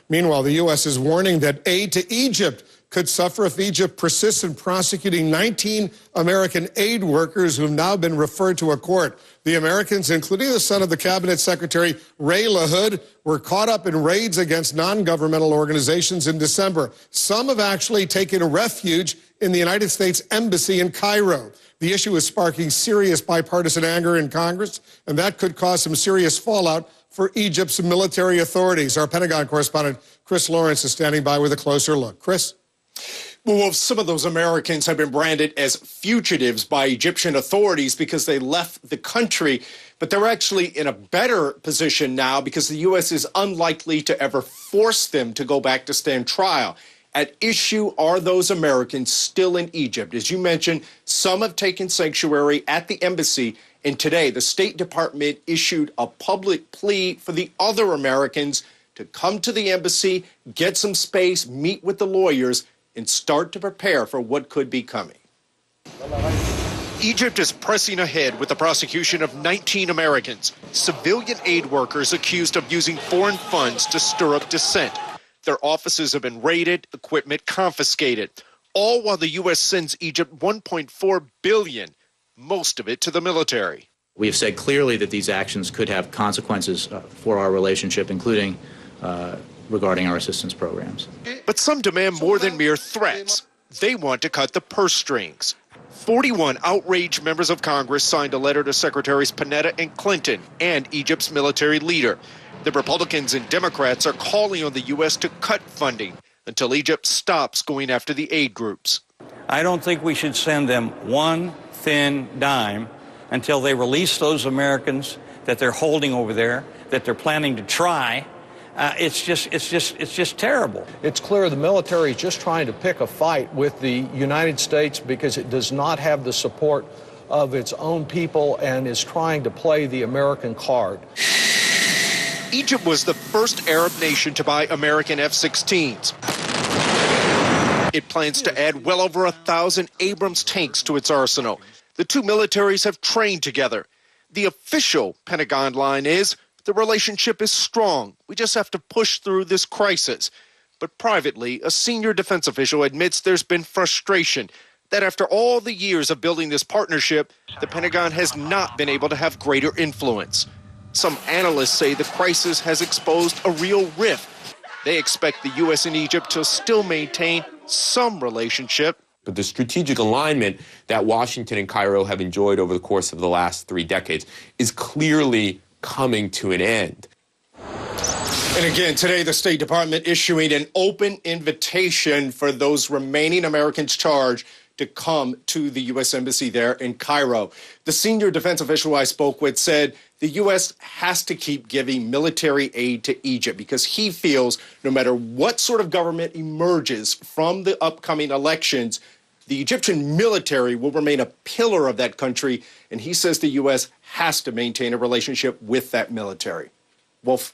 Meanwhile, the U.S. is warning that aid to Egypt could suffer if Egypt persists in prosecuting 19 American aid workers who have now been referred to a court. The Americans, including the son of the cabinet secretary, Ray LaHood, were caught up in raids against non-governmental organizations in December. Some have actually taken refuge in the United States Embassy in Cairo. The issue is sparking serious bipartisan anger in Congress, and that could cause some serious fallout for Egypt's military authorities. Our Pentagon correspondent, Chris Lawrence, is standing by with a closer look. Chris? Well, some of those Americans have been branded as fugitives by Egyptian authorities because they left the country, but they're actually in a better position now because the U.S. is unlikely to ever force them to go back to stand trial. At issue are those Americans still in Egypt. As you mentioned, some have taken sanctuary at the embassy, and today the State Department issued a public plea for the other Americans to come to the embassy, get some space, meet with the lawyers, and start to prepare for what could be coming. Egypt is pressing ahead with the prosecution of 19 Americans, civilian aid workers accused of using foreign funds to stir up dissent. Their offices have been raided, equipment confiscated, all while the U.S. sends Egypt $1.4 billion, most of it to the military. We have said clearly that these actions could have consequences for our relationship, including regarding our assistance programs. But some demand more than mere threats. They want to cut the purse strings. 41 outraged members of Congress signed a letter to Secretaries Panetta and Clinton and Egypt's military leader. The Republicans and Democrats are calling on the U.S. to cut funding until Egypt stops going after the aid groups. I don't think we should send them one thin dime until they release those Americans that they're holding over there, that they're planning to try. It's just terrible. It's clear the military is just trying to pick a fight with the United States because it does not have the support of its own people and is trying to play the American card. Egypt was the first Arab nation to buy American F-16s. It plans to add well over 1,000 Abrams tanks to its arsenal. The two militaries have trained together. The official Pentagon line is, the relationship is strong. We just have to push through this crisis. But privately, a senior defense official admits there's been frustration that after all the years of building this partnership, the Pentagon has not been able to have greater influence. Some analysts say the crisis has exposed a real rift. They expect the U.S. and Egypt to still maintain some relationship. But the strategic alignment that Washington and Cairo have enjoyed over the course of the last 3 decades is clearly coming to an end. And again, today the State Department issuing an open invitation for those remaining Americans charged to come to the U.S. Embassy there in Cairo. The senior defense official I spoke with said the U.S. has to keep giving military aid to Egypt because he feels no matter what sort of government emerges from the upcoming elections, the Egyptian military will remain a pillar of that country, and he says the U.S. has to maintain a relationship with that military. Wolf.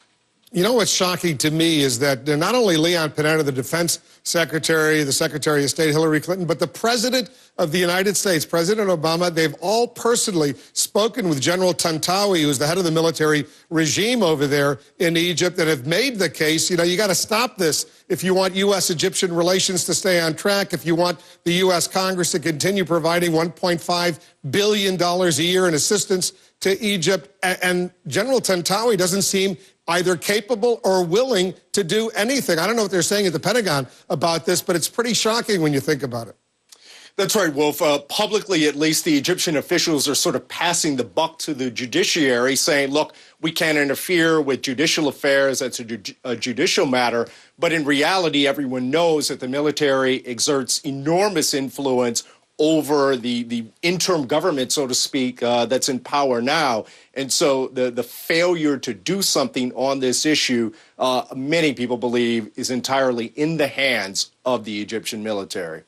You know what's shocking to me is that not only Leon Panetta, the defense secretary, the Secretary of State Hillary Clinton, but the President of the United States, President Obama, they've all personally spoken with General Tantawi, who's the head of the military regime over there in Egypt, and have made the case, you got to stop this if you want U.S.-Egyptian relations to stay on track, if you want the U.S. Congress to continue providing $1.5 billion a year in assistance to Egypt. And General Tantawi doesn't seem either capable or willing to do anything. I don't know what they're saying at the Pentagon about this, but it's pretty shocking when you think about it. That's right, Wolf. Publicly, at least, the Egyptian officials are sort of passing the buck to the judiciary, saying, look, we can't interfere with judicial affairs. That's a judicial matter. But in reality, everyone knows that the military exerts enormous influence over the interim government, so to speak, that's in power now. And so the failure to do something on this issue, many people believe, is entirely in the hands of the Egyptian military.